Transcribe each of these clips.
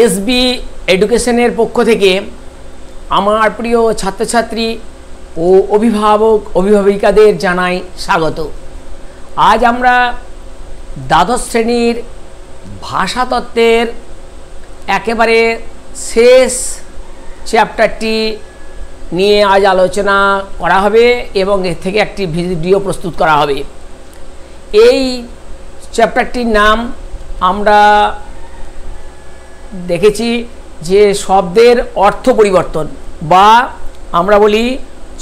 SB এডুকেশনের পক্ষ থেকে আমার প্রিয় ছাত্রছাত্রী ও অভিভাবক অভিভাবিকাদের জানাই স্বাগত। আজ আমরা দ্বাদশ শ্রেণীর ভাষাতত্ত্বের একেবারে শেষ চ্যাপ্টারটি নিয়ে আজ আলোচনা করা হবে এবং এর থেকে একটি ভিডিও প্রস্তুত করা হবে। এই চ্যাপ্টারটির নাম আমরা দেখেছি যে শব্দের অর্থ পরিবর্তন বা আমরা বলি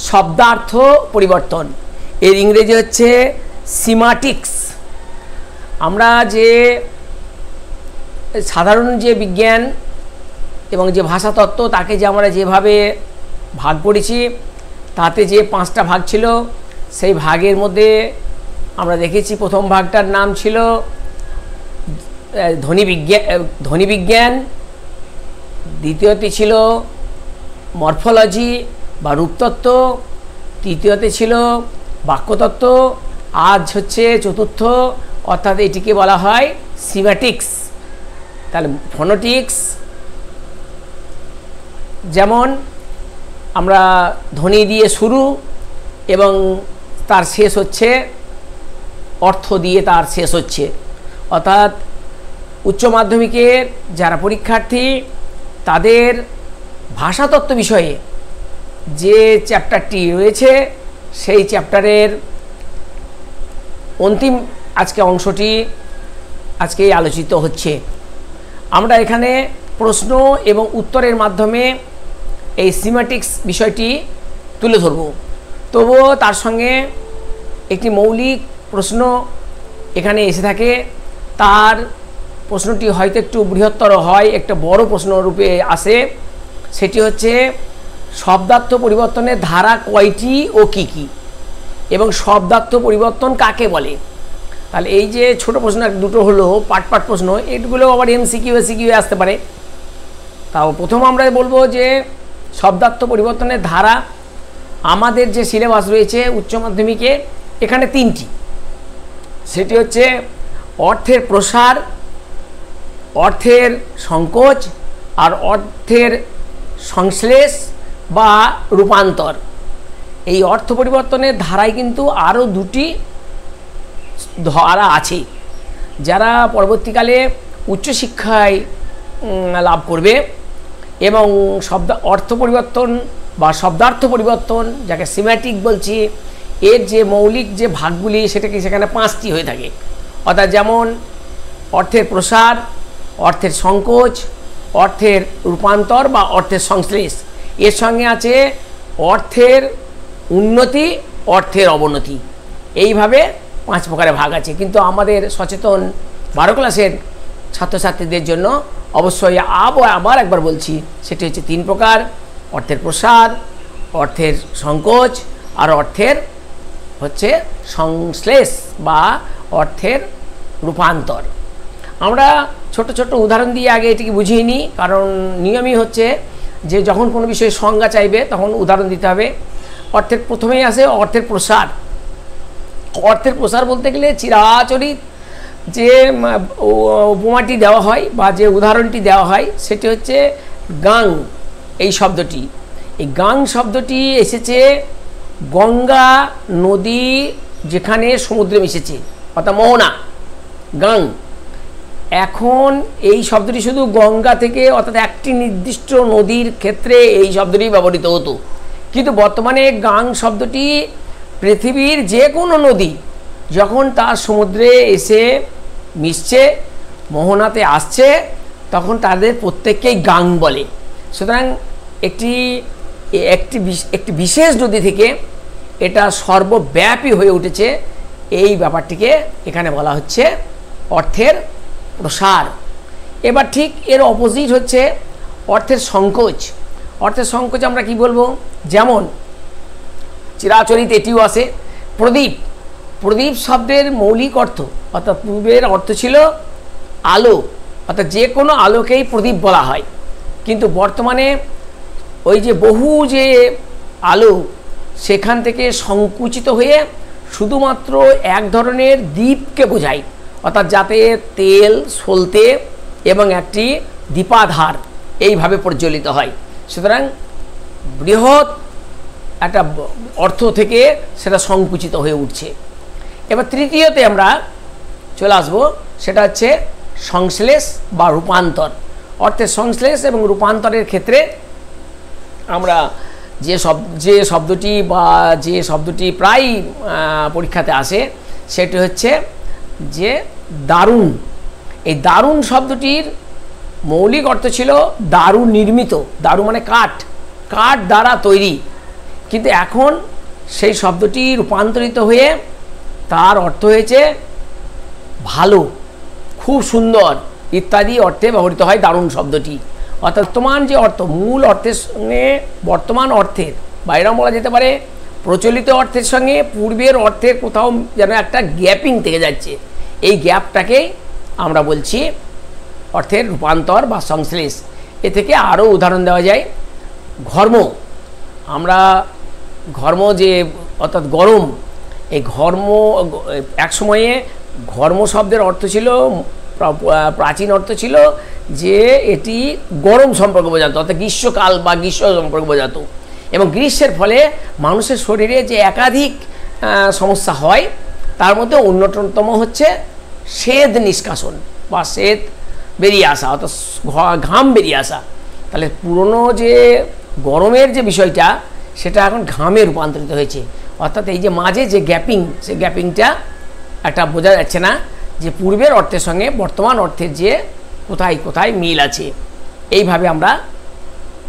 শব্দার্থ পরিবর্তন, এর ইংরেজি হচ্ছে সিমাটিক্স। আমরা যে সাধারণ যে বিজ্ঞান এবং যে ভাষাতত্ত্ব তাকে যে আমরা যেভাবে ভাগ করেছি তাতে যে 5টা ভাগ ছিল, সেই ভাগের মধ্যে আমরা দেখেছি প্রথম ভাগটার নাম ছিল ধ্বনি বিজ্ঞান, দ্বিতীয়টি ছিল মরফোলজি বা রূপতত্ত্ব, তৃতীয়তে ছিল বাক্যতত্ত্ব, আজ হচ্ছে চতুর্থ, অর্থাৎ এটিকে বলা হয় সিম্যাটিক্স। তাহলে ফোনেটিক্স, যেমন আমরা ধ্বনি দিয়ে শুরু এবং তার শেষ হচ্ছে অর্থ দিয়ে তার শেষ হচ্ছে, অর্থাৎ উচ্চ মাধ্যমিকের যারা পরীক্ষার্থী তাদের ভাষাতত্ত্ব বিষয়ে যে চ্যাপ্টারটি রয়েছে সেই চ্যাপ্টারের অন্তিম আজকে অংশটি আজকেই আলোচিত হচ্ছে। আমরা এখানে প্রশ্ন এবং উত্তরের মাধ্যমে এই সিম্যাটিক্স বিষয়টি তুলে ধরব। তবুও তার সঙ্গে একটি মৌলিক প্রশ্ন এখানে এসে থাকে, তার প্রশ্নটি হয়তো একটু বৃহত্তর হয়, একটা বড় প্রশ্ন রূপে আসে। সেটি হচ্ছে শব্দার্থ পরিবর্তনের ধারা কয়টি ও কি কি, এবং শব্দার্থ পরিবর্তন কাকে বলে। তাহলে এই যে ছোট প্রশ্ন দুটো হলো পার্ট প্রশ্ন, এগুলো আবার এমসিকিউ এসিকিউ আসতে পারে। তাও প্রথম আমরা বলবো যে শব্দার্থ পরিবর্তনের ধারা আমাদের যে সিলেবাস রয়েছে উচ্চ মাধ্যমিকে এখানে 3টি। সেটি হচ্ছে অর্থের প্রসার, অর্থের সংকোচ আর অর্থের সংশ্লেষ বা রূপান্তর। এই অর্থ পরিবর্তনের ধারায় কিন্তু আরও 2টি ধারা আছে। যারা পরবর্তীকালে উচ্চশিক্ষায় লাভ করবে এবং অর্থ পরিবর্তন বা শব্দার্থ পরিবর্তন, যাকে সিম্যাটিক বলছি, এর যে মৌলিক যে ভাগগুলি সেটাকে সেখানে 5টি হয়ে থাকে। অর্থাৎ যেমন অর্থের প্রসার, অর্থের সংকোচ, অর্থের রূপান্তর বা অর্থের সংশ্লেষ, এর সঙ্গে আছে অর্থের উন্নতি, অর্থের অবনতি। এইভাবে 5 প্রকারের ভাগ আছে। কিন্তু আমাদের সচেতন 12 ক্লাসের ছাত্রছাত্রীদের জন্য অবশ্যই আবার একবার বলছি, সেটি হচ্ছে 3 প্রকার: অর্থের প্রসার, অর্থের সংকোচ আর অর্থের হচ্ছে সংশ্লেষ বা অর্থের রূপান্তর। আমরা ছোট ছোট উদাহরণ দিয়ে আগে এটিকে বুঝিয়ে নিই, কারণ নিয়মই হচ্ছে যে যখন কোনো বিষয়ে সংজ্ঞা চাইবে তখন উদাহরণ দিতে হবে। অর্থের প্রথমেই আসে অর্থের প্রসার। অর্থের প্রসার বলতে গেলে চিরাচরিত যে উপমাটি দেওয়া হয় বা যে উদাহরণটি দেওয়া হয় সেটি হচ্ছে গাং। এই শব্দটি, এই গাং শব্দটি এসেছে গঙ্গা নদী যেখানে সমুদ্রে মিশেছে, অর্থাৎ মোহনা, গাং। এখন এই শব্দটি শুধু গঙ্গা থেকে, অর্থাৎ একটি নির্দিষ্ট নদীর ক্ষেত্রে এই শব্দটি ব্যবহৃত হতো, কিন্তু বর্তমানে গাং শব্দটি পৃথিবীর যে কোনো নদী যখন তার সমুদ্রে এসে মিশছে, মোহনাতে আসছে, তখন তাদের প্রত্যেককেই গাং বলে। সুতরাং একটি বিশেষ নদী থেকে এটা সর্বব্যাপী হয়ে উঠেছে, এই ব্যাপারটিকে এখানে বলা হচ্ছে অর্থের প্রসার। এবার ঠিক এর অপোজিট হচ্ছে অর্থের সংকোচ। অর্থের সংকোচ আমরা কি বলবো? যেমন চিরাচরিত এটিও আসে প্রদীপ। প্রদীপ শব্দের মৌলিক অর্থ, অর্থাৎ পূর্বের অর্থ ছিল আলো, অর্থাৎ যে কোনো আলোকেই প্রদীপ বলা হয়। কিন্তু বর্তমানে ওই যে বহু যে আলো, সেখান থেকে সংকুচিত হয়ে শুধুমাত্র এক ধরনের দ্বীপকে বোঝায়, অর্থাৎ যাতে তেল, সলতে এবং একটি দীপাধার এইভাবে প্রজ্বলিত হয়। সুতরাং বৃহৎ একটা অর্থ থেকে সেটা সংকুচিত হয়ে উঠছে। এবার তৃতীয়তে আমরা চলে আসবো, সেটা হচ্ছে সংশ্লেষ বা রূপান্তর। অর্থের সংশ্লেষ এবং রূপান্তরের ক্ষেত্রে আমরা যে শব্দটি প্রায় পরীক্ষাতে আসে সেটি হচ্ছে যে দারুণ। এই দারুণ শব্দটির মৌলিক অর্থ ছিল দারু নির্মিত, দারু মানে কাঠ, কাঠ দ্বারা তৈরি। কিন্তু এখন সেই শব্দটি রূপান্তরিত হয়ে তার অর্থ হয়েছে ভালো, খুব সুন্দর ইত্যাদি অর্থে ব্যবহৃত হয় দারুণ শব্দটি। অর্থাৎ বর্তমান যে অর্থ, মূল অর্থের সঙ্গে বর্তমান অর্থের বা এরকম বলা যেতে পারে প্রচলিত অর্থের সঙ্গে পূর্বের অর্থের কোথাও যেন একটা গ্যাপিং থেকে যাচ্ছে, এই গ্যাপটাকেই আমরা বলছি অর্থের রূপান্তর বা সংশ্লেষ। এ থেকে আরও উদাহরণ দেওয়া যায়, ঘর্ম। আমরা ঘর্ম যে অর্থাৎ গরম, এই ঘর্ম এক সময়ে ঘর্ম শব্দের অর্থ ছিল, প্রাচীন অর্থ ছিল যে এটি গরম সম্পর্ক বোঝাতো, অর্থাৎ গ্রীষ্মকাল বা গ্রীষ্ম সম্পর্ক বোঝাতো। এবং গ্রীষ্মের ফলে মানুষের শরীরে যে একাধিক সমস্যা হয় তার মধ্যে অন্যতম হচ্ছে স্বেদ নিষ্কাশন বা স্বেদ বেরিয়ে আসা, অর্থাৎ ঘাম বেরিয়ে আসা। তাহলে পুরনো যে গরমের যে বিষয়টা সেটা এখন ঘামে রূপান্তরিত হয়েছে। অর্থাৎ এই যে মাঝে যে গ্যাপিং, সেই গ্যাপিংটা একটা বোঝা যাচ্ছে না যে পূর্বের অর্থের সঙ্গে বর্তমান অর্থের যে কোথায় কোথায় মিল আছে। এইভাবে আমরা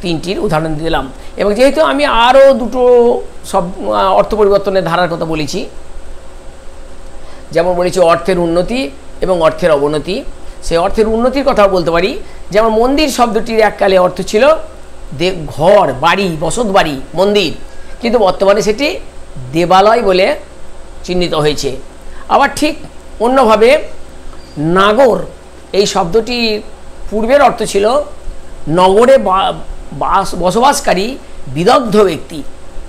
তিনটির উদাহরণ দিলাম। এবং যেহেতু আমি আরও দুটো অর্থ পরিবর্তনের ধারার কথা বলেছি, যেমন বলেছি অর্থের উন্নতি এবং অর্থের অবনতি, সেই অর্থের উন্নতির কথাও বলতে পারি। যেমন মন্দির শব্দটির এককালে অর্থ ছিল ঘর, বাড়ি, বসত বাড়ি, মন্দির, কিন্তু বর্তমানে সেটি দেবালয় বলে চিহ্নিত হয়েছে। আবার ঠিক অন্যভাবে নাগর, এই শব্দটি পূর্বের অর্থ ছিল নগরে বসবাসকারী বিদগ্ধ ব্যক্তি,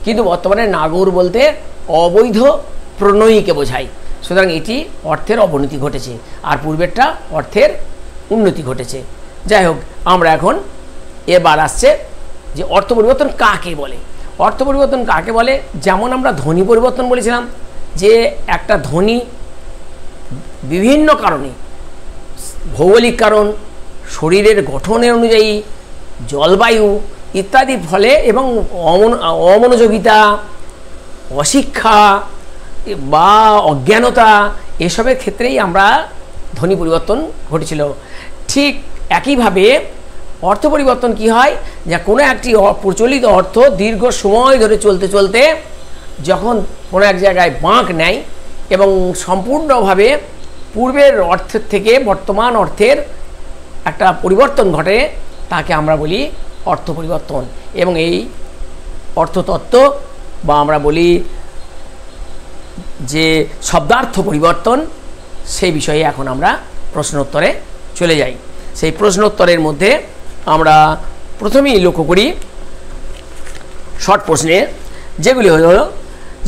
কিন্তু বর্তমানে নাগর বলতে অবৈধ প্রণয়ীকে বোঝায়। সুতরাং এটি অর্থের অবনতি ঘটেছে, আর পূর্বেরটা অর্থের উন্নতি ঘটেছে। যাই হোক, আমরা এখন এবার আসছে যে অর্থ পরিবর্তন কাকে বলে। অর্থ পরিবর্তন কাকে বলে, যেমন আমরা ধ্বনি পরিবর্তন বলেছিলাম যে একটা ধ্বনি বিভিন্ন কারণে, ভৌগোলিক কারণ, শরীরের গঠনের অনুযায়ী, জলবায়ু ইত্যাদির ফলে এবং অমনোযোগিতা, অশিক্ষা বা অজ্ঞানতা, এসবের ক্ষেত্রেই আমরা ধ্বনি পরিবর্তন ঘটেছিল। ঠিক একইভাবে অর্থ পরিবর্তন কি হয়, যে কোনো একটি প্রচলিত অর্থ দীর্ঘ সময় ধরে চলতে চলতে যখন কোনো এক জায়গায় বাঁক নেয় এবং সম্পূর্ণভাবে পূর্বের অর্থের থেকে বর্তমান অর্থের একটা পরিবর্তন ঘটে, তাকে আমরা বলি অর্থ পরিবর্তন। এবং এই অর্থতত্ত্ব বা আমরা বলি যে শব্দার্থ পরিবর্তন, সেই বিষয়ে এখন আমরা প্রশ্নোত্তরে চলে যাই। সেই প্রশ্নোত্তরের মধ্যে আমরা প্রথমেই লক্ষ্য করি শর্ট প্রশ্নে, যেগুলি হলো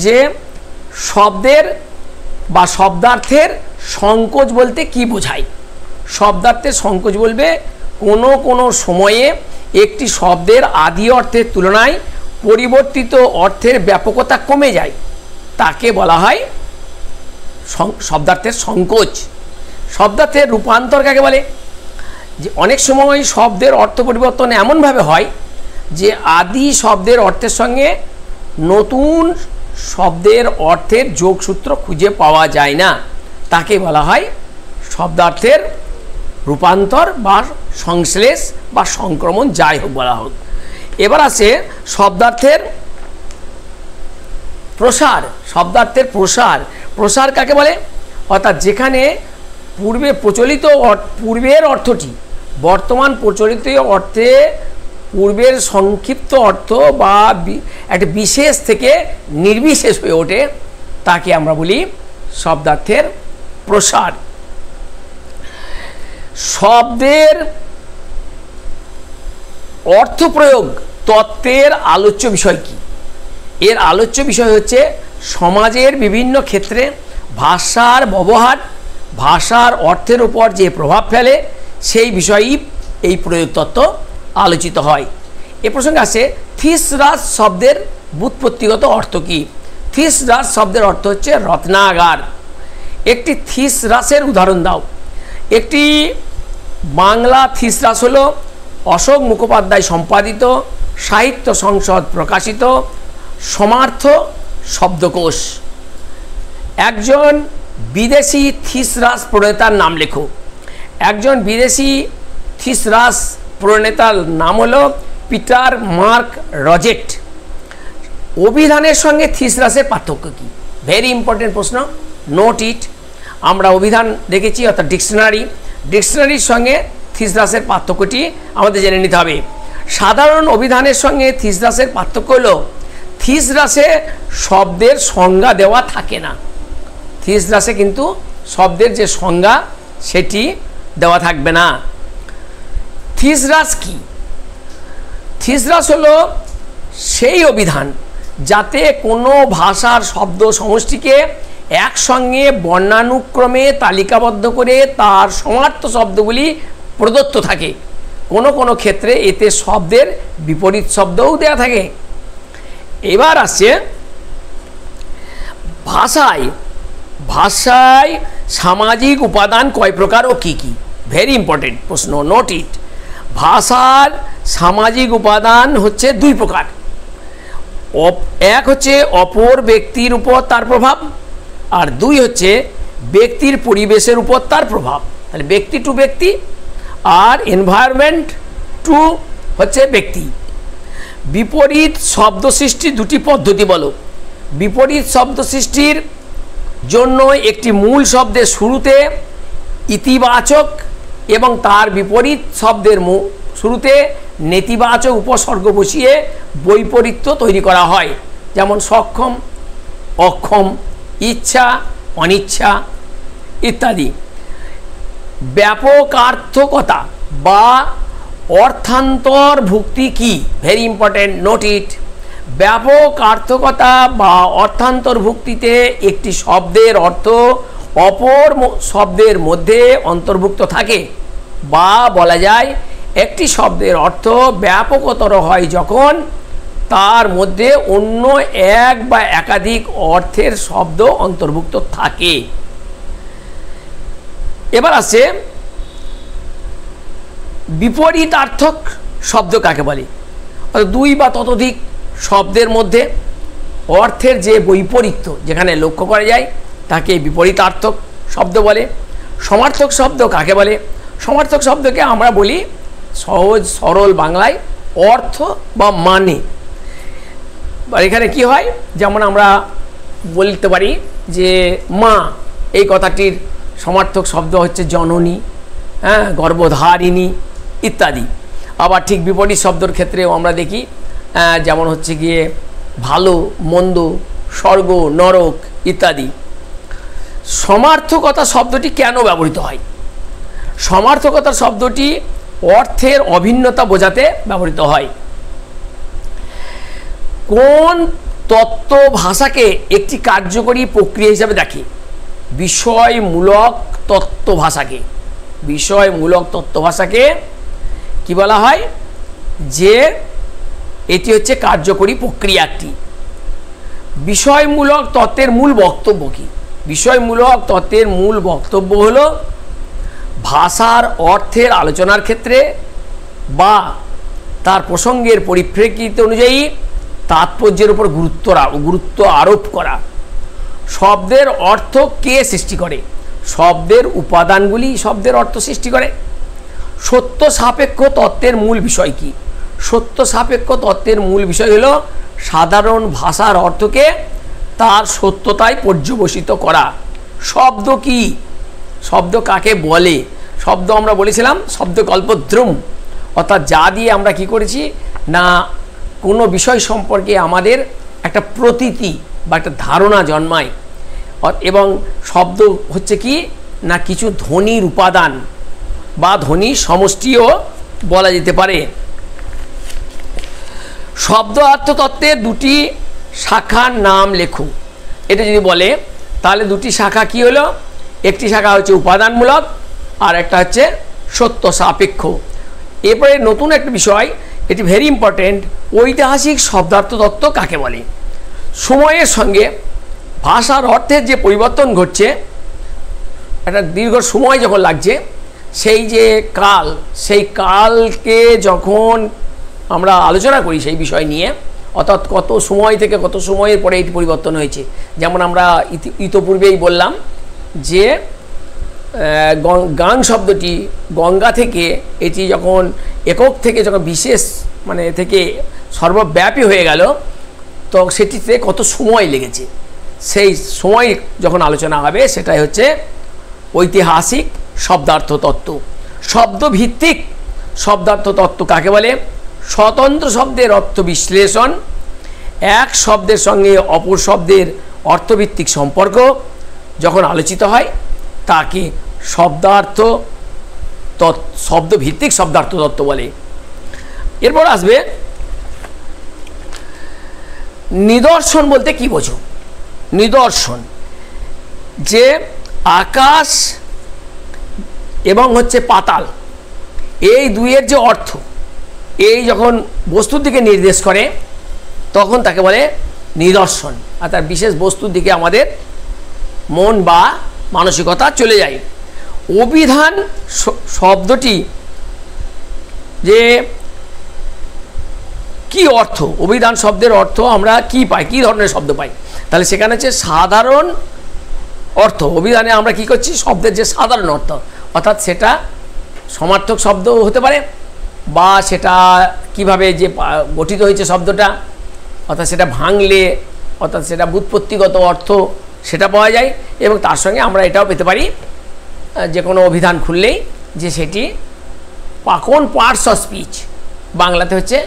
যে শব্দের বা শব্দার্থের সংকোচ বলতে কি বোঝায়। শব্দার্থের সংকোচ বলবে কোনো কোনো সময়ে একটি শব্দের আদি অর্থের তুলনায় পরিবর্তিত অর্থের ব্যাপকতা কমে যায়, তাকে বলা হয় শব্দার্থের সংকোচ। শব্দার্থের রূপান্তর কাকে বলে, যে অনেক সময় শব্দের অর্থ পরিবর্তন এমনভাবে হয় যে আদি শব্দের অর্থের সঙ্গে নতুন শব্দের অর্থের যোগসূত্র খুঁজে পাওয়া যায় না, তাকে বলা হয় শব্দার্থের রূপান্তর বা সংশ্লেষ বা সংক্রমণ, যাই হোক বলা হোক। এবার আছে শব্দার্থের প্রসার। শব্দার্থের প্রসার, প্রসার কাকে বলে, অর্থাৎ যেখানে পূর্বের অর্থটি বর্তমান প্রচলিত অর্থে পূর্বের সংক্ষিপ্ত অর্থ বা একটা বিশেষ থেকে নির্বিশেষ হয়ে ওঠে, তাকে আমরা বলি শব্দার্থের প্রসার। শব্দের অর্থ প্রয়োগ তত্ত্বের আলোচ্য বিষয় কি? এর আলোচ্য বিষয় হচ্ছে সমাজের বিভিন্ন ক্ষেত্রে ভাষার ব্যবহার ভাষার অর্থের উপর যে প্রভাব ফেলে সেই বিষয়ই এই প্রয়োগ তত্ত্ব আলোচিত হয়। এ প্রসঙ্গে আসে থিসরাস শব্দের ব্যুৎপত্তিগত অর্থ কী? থিসরাস শব্দের অর্থ হচ্ছে রত্নাগার। একটি থিসরাসের উদাহরণ দাও। একটি বাংলা থিসরাস হলো অশোক মুখোপাধ্যায় সম্পাদিত, সাহিত্য সংসদ প্রকাশিত সমার্থ শব্দকোষ। একজন বিদেশি থিসরাস প্রণেতার নাম লেখো। একজন বিদেশি থিসরাস প্রণেতার নাম হলো পিটার মার্ক রজেট। অভিধানের সঙ্গে থিসরাসের পার্থক্য কী? ভেরি ইম্পর্টেন্ট প্রশ্ন, নোট ইট। আমরা অভিধান দেখেছি অর্থাৎ ডিকশনারির সঙ্গে থিসরাসের পার্থক্যটি আমাদের জেনে নিতে হবে। সাধারণ অভিধানের সঙ্গে থিসরাসের পার্থক্য হলো থিসরাসে শব্দের সংজ্ঞা দেওয়া থাকে না। থিসরাসে কিন্তু শব্দের যে সংজ্ঞা সেটি দেওয়া থাকবে না। থিসরাস কি? থিসরাস হলো সেই অভিধান যাতে কোনো ভাষার শব্দ সমষ্টিকে একসঙ্গে বর্ণানুক্রমে তালিকাবদ্ধ করে তার সমার্থ শব্দগুলি প্রদত্ত থাকে। কোনো কোনো ক্ষেত্রে এতে শব্দের বিপরীত শব্দও দেওয়া থাকে। এবার আসছে ভাষায় সামাজিক উপাদান কয় প্রকার ও কী কী? ভেরি ইম্পর্টেন্ট প্রশ্ন, নোট ইট। ভাষার সামাজিক উপাদান হচ্ছে দুই প্রকার। এক হচ্ছে অপর ব্যক্তির উপর তার প্রভাব, আর দুই হচ্ছে ব্যক্তির পরিবেশের উপর তার প্রভাব। তাহলে ব্যক্তি টু ব্যক্তি আর এনভায়রনমেন্ট টু হচ্ছে ব্যক্তি। বিপরীত শব্দ সৃষ্টির দুটি পদ্ধতি বলো। বিপরীত শব্দ সৃষ্টির জন্য একটি মূল শব্দের শুরুতে ইতিবাচক এবং তার বিপরীত শব্দের শুরুতে নেতিবাচক উপসর্গ বসিয়ে বৈপরীত্য তৈরি করা হয়। যেমন সক্ষম, অক্ষম, ইচ্ছা, অনিচ্ছা ইত্যাদি। ব্যাপকার্থকতা বা অর্থান্তরভুক্তি কি? Very important, note it. ব্যাপকার্থকতা বা অর্থান্তরভুক্তিতে একটি শব্দের অর্থ অপর শব্দের মধ্যে অন্তর্ভুক্ত থাকে, বা বলা যায় একটি শব্দের অর্থ ব্যাপকতর হয় যখন তার মধ্যে অন্য এক বা একাধিক অর্থের শব্দ অন্তর্ভুক্ত থাকে। এবার আসছে বিপরীতার্থক শব্দ কাকে বলে? দুই বা ততোধিক শব্দের মধ্যে অর্থের যে বৈপরীত্য যেখানে লক্ষ্য করা যায় তাকে বিপরীতার্থক শব্দ বলে। সমার্থক শব্দ কাকে বলে? সমার্থক শব্দকে আমরা বলি সহজ সরল বাংলায় অর্থ বা মানে। এখানে কি হয়, যেমন আমরা বলতে পারি যে মা, এই কথাটির সমার্থক শব্দ হচ্ছে জননী, গর্ভধারিণী ইত্যাদি। আবার ঠিক বিপরীত শব্দের ক্ষেত্রেও আমরা দেখি, যেমন হচ্ছে গিয়ে ভালো, মন্দ, স্বর্গ, নরক ইত্যাদি। সমার্থকতা শব্দটি কেন ব্যবহৃত হয়? সমার্থকতা শব্দটি অর্থের অভিন্নতা বোঝাতে ব্যবহৃত হয়। কোন তত্ত্ব ভাষাকে একটি কার্যকরী প্রক্রিয়া হিসাবে দেখে? বিষয়মূলক তত্ত্ব ভাষাকে। বিষয়মূলক তত্ত্ব ভাষাকে কি বলা হয়? যে এটি হচ্ছে কার্যকরী প্রক্রিয়া একটি। বিষয়মূলক তত্ত্বের মূল বক্তব্য কি? বিষয়মূলক তত্ত্বের মূল বক্তব্য হলো ভাষার অর্থের আলোচনার ক্ষেত্রে বা তার প্রসঙ্গের পরিপ্রেক্ষিত অনুযায়ী তাৎপর্যের উপর গুরুত্ব আরোপ করা। শব্দের অর্থ কে সৃষ্টি করে? শব্দের উপাদানগুলি শব্দের অর্থ সৃষ্টি করে। সত্য সাপেক্ষ তত্ত্বের মূল বিষয় কি? সত্য সাপেক্ষ তত্ত্বের মূল বিষয় হলো সাধারণ ভাষার অর্থকে তার সত্যতায় পর্যবসিত করা। শব্দ কি? শব্দ কাকে বলে? শব্দ আমরা বলেছিলাম শব্দ কল্পদ্রুম, অর্থাৎ যা দিয়ে আমরা কি করেছি না কোনো বিষয় সম্পর্কে আমাদের একটা প্রতীতি বা একটা ধারণা জন্মায়। এবং শব্দ হচ্ছে কি না কিছু ধ্বনির উপাদান বা ধ্বনি সমষ্টিও বলা যেতে পারে। শব্দ অর্থতত্ত্বের দুটি শাখার নাম লেখো। এটা যদি বলে তাহলে দুটি শাখা কি হলো? একটি শাখা হচ্ছে উপাদানমূলক আর একটা হচ্ছে সত্য সাপেক্ষ। এরপরে নতুন একটা বিষয়, এটি ভেরি ইম্পর্টেন্ট, ঐতিহাসিক শব্দার্থ তত্ত্ব কাকে বলে। সময়ের সঙ্গে ভাষার অর্থের যে পরিবর্তন ঘটছে, একটা দীর্ঘ সময় যখন লাগছে, সেই যে কাল, সেই কালকে যখন আমরা আলোচনা করি সেই বিষয় নিয়ে, অর্থাৎ কত সময় থেকে কত সময়ের পরে এটি পরিবর্তন হয়েছে। যেমন আমরা ইতোপূর্বেই বললাম যে গাং শব্দটি গঙ্গা থেকে এটি যখন একক থেকে যখন বিশেষ মানে থেকে সর্বব্যাপী হয়ে গেল, তো সেটিতে কত সময় লেগেছে, সেই সময় যখন আলোচনা হবে সেটাই হচ্ছে ঐতিহাসিক শব্দার্থ তত্ত্ব। শব্দভিত্তিক শব্দার্থ তত্ত্ব কাকে বলে? স্বতন্ত্র শব্দের অর্থ বিশ্লেষণ, এক শব্দের সঙ্গে অপর শব্দের অর্থভিত্তিক সম্পর্ক যখন আলোচিত হয় তাকে শব্দভিত্তিক শব্দার্থ তত্ত্ব বলে। এরপর আসবে নিদর্শন বলতে কি বোঝো? নিদর্শন যে আকাশ এবং হচ্ছে পাতাল, এই দুইয়ের যে অর্থ, এই যখন বস্তুর দিকে নির্দেশ করে তখন তাকে বলে নিদর্শন। আর তার বিশেষ বস্তুর দিকে আমাদের মন বা মানসিকতা চলে যায়। অভিধান শব্দটি যে কি অর্থ, অভিধান শব্দের অর্থ আমরা কি পাই, কি ধরনের শব্দ পাই? তাহলে সেখানে হচ্ছে সাধারণ অর্থ। অভিধানে আমরা কি করছি? শব্দের যে সাধারণ অর্থ, অর্থাৎ সেটা সমার্থক শব্দ হতে পারে, বা সেটা কিভাবে যে গঠিত হয়েছে শব্দটা, অর্থাৎ সেটা ভাঙলে অর্থাৎ সেটা ব্যুৎপত্তিগত অর্থ সেটা পাওয়া যায়। এবং তার সঙ্গে আমরা এটাও পেতে পারি যে কোনো অভিধান খুললেই যে সেটি কোন পার্টস অফ স্পিচ, বাংলাতে হচ্ছে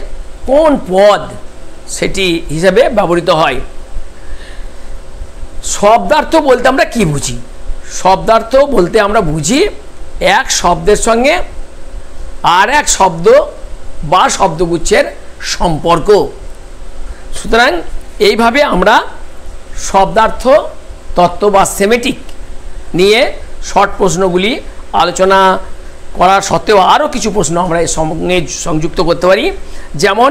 কোন পদ, সেটি হিসাবে ব্যবহৃত হয়। শব্দার্থ বলতে আমরা কি বুঝি? শব্দার্থ বলতে আমরা বুঝি এক শব্দের সঙ্গে আর এক শব্দ বা শব্দগুচ্ছের সম্পর্ক। সুতরাং এইভাবে আমরা শব্দার্থ তত্ত্ব বা সেমেটিক নিয়ে শর্ট প্রশ্নগুলি আলোচনা করার সত্ত্বেও আরও কিছু প্রশ্ন আমরা এর সঙ্গে সংযুক্ত করতে পারি। যেমন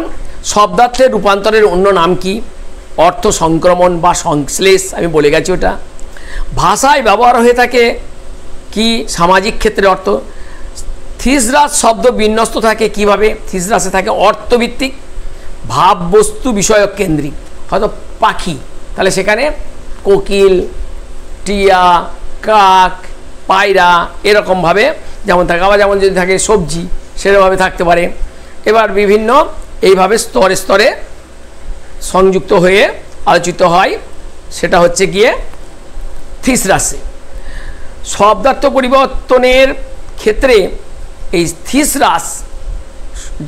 শব্দার্থের রূপান্তরের অন্য নাম কি? অর্থ সংক্রমণ বা সংশ্লেষ, আমি বলে গেছি ওটা। ভাষায় ব্যবহার হয়ে থাকে কি সামাজিক ক্ষেত্রে অর্থ? থিসরাস শব্দ বিন্যস্ত থাকে কিভাবে? থিসরাসে থাকে অর্থভিত্তিক, ভাব বস্তু বিষয়ক কেন্দ্রিক। হয়তো পাখি, তাহলে সেখানে কোকিল, টিয়া, কাক, পায়রা এরকমভাবে যেমন থাকে। আবার যেমন যদি থাকে সবজি, সেরকমভাবে থাকতে পারে। এবার বিভিন্ন এইভাবে স্তরে স্তরে সংযুক্ত হয়ে আলোচিত হয়, সেটা হচ্ছে গিয়ে থিসরাসে। শব্দার্থ পরিবর্তনের ক্ষেত্রে এই থিসরাস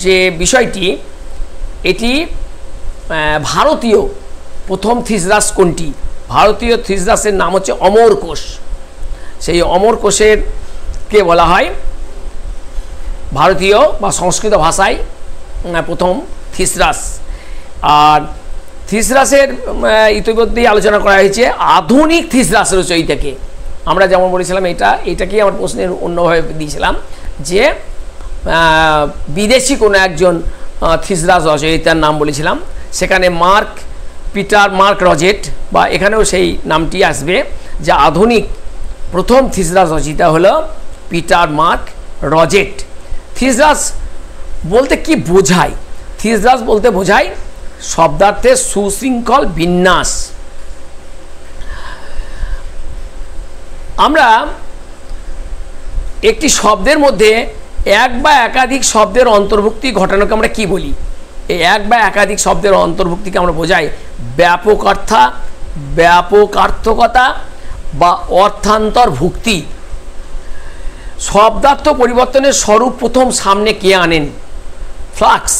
যে বিষয়টি, এটি ভারতীয় প্রথম থিসরাস কোনটি? ভারতীয় থিসরাসের নাম হচ্ছে অমর কোষ। সেই অমর কোষের কে বলা হয় ভারতীয় বা সংস্কৃত ভাষায় প্রথম থিসরাস। আর থিসরাসের ইতিমধ্যেই আলোচনা করা হয়েছে আধুনিক থিসরাস রচয়িতাকে। আমরা যেমন বলেছিলাম এটাকেই আমার প্রশ্নের অন্যভাবে দিয়েছিলাম যে বিদেশি কোনো একজন থিসরাস রচয়িতার নাম বলেছিলাম, সেখানে পিটার মার্ক রজেট, বা এখানেও সেই নামটি আসবে যে আধুনিক প্রথম থিসরাস রচয়িতা হলো পিটার মার্ক রজেট। থিসরাস বলতে কি বোঝায়? থিসরাস বলতে বোঝায় শব্দার্থের সুশৃঙ্খল বিন্যাস। আমরা একটি শব্দের মধ্যে এক বা একাধিক শব্দের অন্তর্ভুক্তি ঘটানোকে আমরা কি বলি? এই এক বা একাধিক শব্দের অন্তর্ভুক্তিকে আমরা বোঝাই ব্যাপকার্থকতা বা অর্থান্তর্ভুক্তি। শব্দার্থ পরিবর্তনের স্বরূপ প্রথম সামনে কে আনেন? ফ্লাক্স।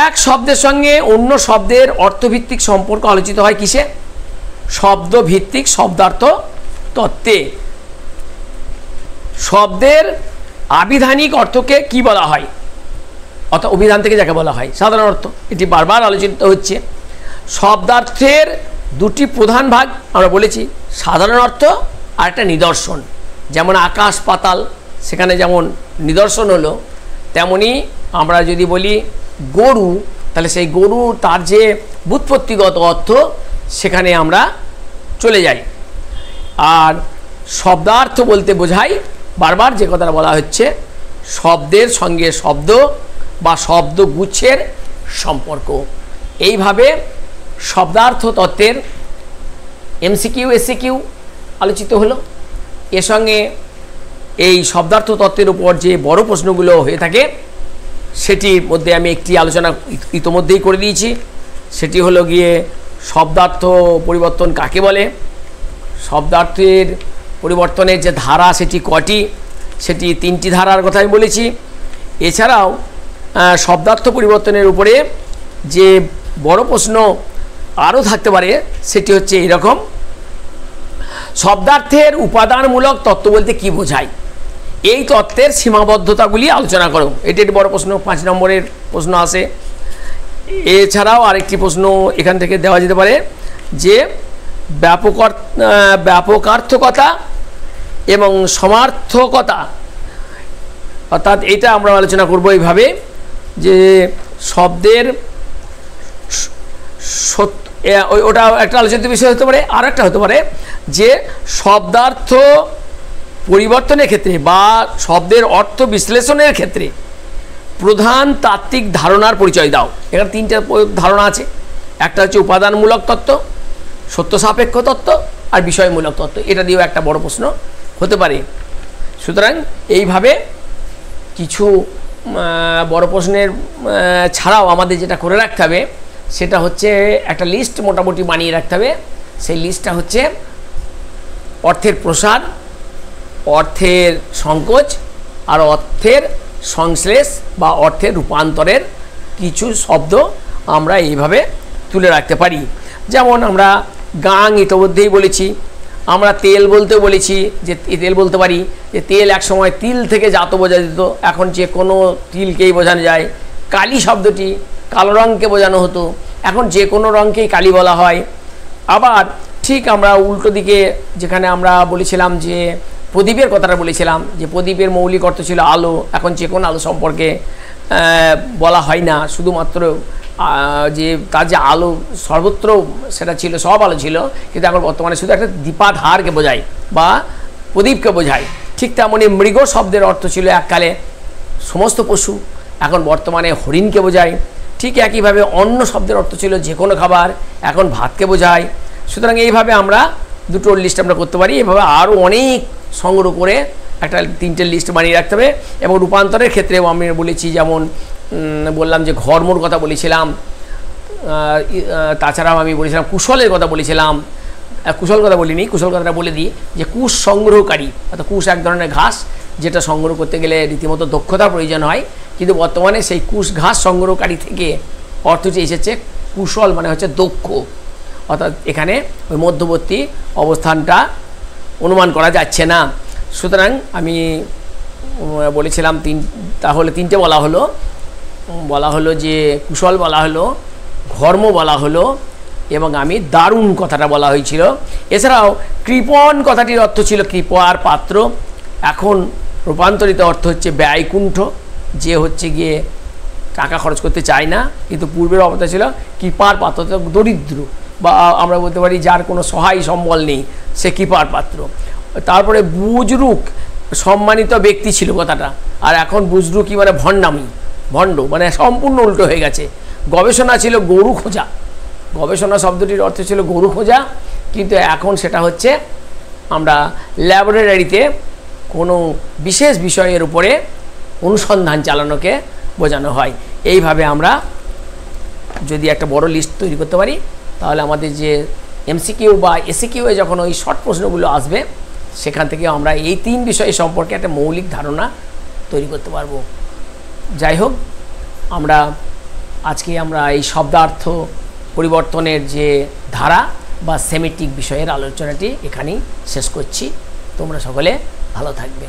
এক শব্দের সঙ্গে অন্য শব্দের অর্থভিত্তিক সম্পর্ক আলোচিত হয় কিসে? শব্দভিত্তিক শব্দার্থ তত্ত্বে। শব্দের আবিধানিক অর্থকে কি বলা হয়? অর্থাৎ অভিধান থেকে যাকে বলা হয় সাধারণ অর্থ। এটি বারবার আলোচিত হচ্ছে। শব্দার্থের দুটি প্রধান ভাগ আমরা বলেছি, সাধারণ অর্থ আর একটা নিদর্শন। যেমন আকাশ পাতাল, সেখানে যেমন নিদর্শন হলো, তেমনি আমরা যদি বলি গরু, তাহলে সেই গরু তার যে ব্যুৎপত্তিগত অর্থ সেখানে আমরা চলে যাই। আর শব্দার্থ বলতে বোঝাই বারবার যে কথাটা বলা হচ্ছে, শব্দের সঙ্গে শব্দ বা শব্দগুচ্ছের সম্পর্ক। এইভাবে শব্দার্থ তত্ত্বের এমসিকিউ এসিকিউ আলোচিত হলো। এর সঙ্গে এই শব্দার্থ তত্ত্বের উপর যে বড় প্রশ্নগুলো হয়ে থাকে সেটির মধ্যে আমি একটি আলোচনা ইতোমধ্যেই করে দিয়েছি। সেটি হলো গিয়ে শব্দার্থ পরিবর্তন কাকে বলে, শব্দার্থের পরিবর্তনের যে ধারা সেটি কটি, সেটি 3টি ধারার কথা আমি বলেছি। এছাড়াও শব্দার্থ পরিবর্তনের উপরে যে বড় প্রশ্ন আরও থাকতে পারে সেটি হচ্ছে এরকম, শব্দার্থের উপাদানমূলক তত্ত্ব বলতে কি বোঝায়, এই তত্ত্বের সীমাবদ্ধতাগুলি আলোচনা করো। এটি একটি বড় প্রশ্ন, 5 নম্বরের প্রশ্ন আসে। এছাড়াও আরেকটি প্রশ্ন এখান থেকে দেওয়া যেতে পারে যে ব্যাপকার্থকতা এবং সমার্থকতা, অর্থাৎ এটা আমরা আলোচনা করব এইভাবে যে শব্দের ওটা একটা আলোচিত বিষয় হতে পারে। আর একটা হতে পারে যে শব্দার্থ পরিবর্তনের ক্ষেত্রে বা শব্দের অর্থ বিশ্লেষণের ক্ষেত্রে প্রধান তাত্ত্বিক ধারণার পরিচয় দাও। এখানে 3টে ধারণা আছে, একটা হচ্ছে উপাদানমূলক তত্ত্ব, সত্য সাপেক্ষ তত্ত্ব আর বিষয়মূলক তত্ত্ব। এটা দিয়েও একটা বড় প্রশ্ন হতে পারে। সুতরাং এইভাবে কিছু বড় প্রশ্নের ছাড়াও আমাদের যেটা করে রাখতে হবে সেটা হচ্ছে একটা লিস্ট মোটামুটি বানিয়ে রাখতে হবে। সেই লিস্টটা হচ্ছে অর্থের প্রসার, অর্থের সংকোচ আর অর্থের সংশ্লেষ বা অর্থের রূপান্তরের কিছু শব্দ আমরা এইভাবে তুলে রাখতে পারি। যেমন আমরা গাং ইতিমধ্যেই বলেছি, আমরা তেল বলতে বলেছি যে তেল বলতে পারি যে তেল একসময় তিল থেকে জাত বোঝা যেত, এখন যে কোনো তিলকেই বোঝানো যায়। কালি শব্দটি কালো রঙকে বোঝানো হতো, এখন যে কোনো রঙকেই কালি বলা হয়। আবার ঠিক আমরা উল্টো দিকে যেখানে আমরা বলেছিলাম যে প্রদীপের কথাটা বলেছিলাম যে প্রদীপের মৌলিক অর্থ ছিল আলো, এখন যে কোনো আলো সম্পর্কে বলা হয় না, শুধুমাত্র যে তার যে আলো সর্বত্র সেটা ছিল, সব আলো ছিল, কিন্তু এখন বর্তমানে শুধু একটা দীপাধারকে বোঝায় বা প্রদীপকে বোঝায়। ঠিক তেমনই মৃগ শব্দের অর্থ ছিল এককালে সমস্ত পশু, এখন বর্তমানে হরিণকে বোঝায়। ঠিক একইভাবে অন্ন শব্দের অর্থ ছিল যে কোনো খাবার, এখন ভাতকে বোঝায়। সুতরাং এইভাবে আমরা দুটোর লিস্ট আমরা করতে পারি। এভাবে আরও অনেক সংগ্রহ করে একটা 3টে লিস্ট বানিয়ে রাখতে হবে। এবং রূপান্তরের ক্ষেত্রেও আমি বলেছি, যেমন বললাম যে ঘর্মর কথা বলেছিলাম, তাছাড়াও আমি বলেছিলাম কুশলের কথা বলেছিলাম, কুশল কথা বলিনি, কুশল কথাটা বলে দিই যে কুশ সংগ্রহকারী, অর্থাৎ কুশ এক ধরনের ঘাস যেটা সংগ্রহ করতে গেলে রীতিমতো দক্ষতার প্রয়োজন হয়, কিন্তু বর্তমানে সেই কুশ ঘাস সংগ্রহকারী থেকে অর্থটি এসেছে কুশল, মানে হচ্ছে দক্ষ, অর্থাৎ এখানে ওই মধ্যবর্তী অবস্থানটা অনুমান করা যাচ্ছে না। সুতরাং আমি বলেছিলাম তাহলে 3টে বলা হলো যে কুশল বলা হলো, ঘর্ম বলা হলো এবং আমি দারুণ কথাটা বলা হয়েছিল। এছাড়াও কৃপণ কথাটির অর্থ ছিল কৃপার পাত্র, এখন রূপান্তরিত অর্থ হচ্ছে ব্যয়কুণ্ঠ, যে হচ্ছে গিয়ে টাকা খরচ করতে চায় না, কিন্তু পূর্বের অবস্থা ছিল কৃপার পাত্র, দরিদ্র বা আমরা বলতে পারি যার কোনো সহায় সম্বল নেই, সে কৃপার পাত্র। তারপরে বুজরুক সম্মানিত ব্যক্তি ছিল কথাটা, আর এখন বুজরুকি মানে ভণ্ডামি, ভণ্ড, মানে সম্পূর্ণ উল্টো হয়ে গেছে। গবেষণা ছিল গরু খোঁজা, গবেষণা শব্দটির অর্থ ছিল গরু খোঁজা, কিন্তু এখন সেটা হচ্ছে আমরা ল্যাবরেটরিতে কোনো বিশেষ বিষয়ের উপরে অনুসন্ধান চালানোকে বোঝানো হয়। এইভাবে আমরা যদি একটা বড় লিস্ট তৈরি করতে পারি তাহলে আমাদের যে এমসিকিউ বা এসিকিউ এ যখন ওই শর্ট প্রশ্নগুলো আসবে সেখান থেকে আমরা এই 3 বিষয় সম্পর্কে একটা মৌলিক ধারণা তৈরি করতে পারবো। যাই হোক, আজকে আমরা এই শব্দার্থ পরিবর্তনের যে ধারা বা সেমেটিক বিষয়ের আলোচনাটি এখানেই শেষ করছি। তোমরা সকলে ভালো থাকবে।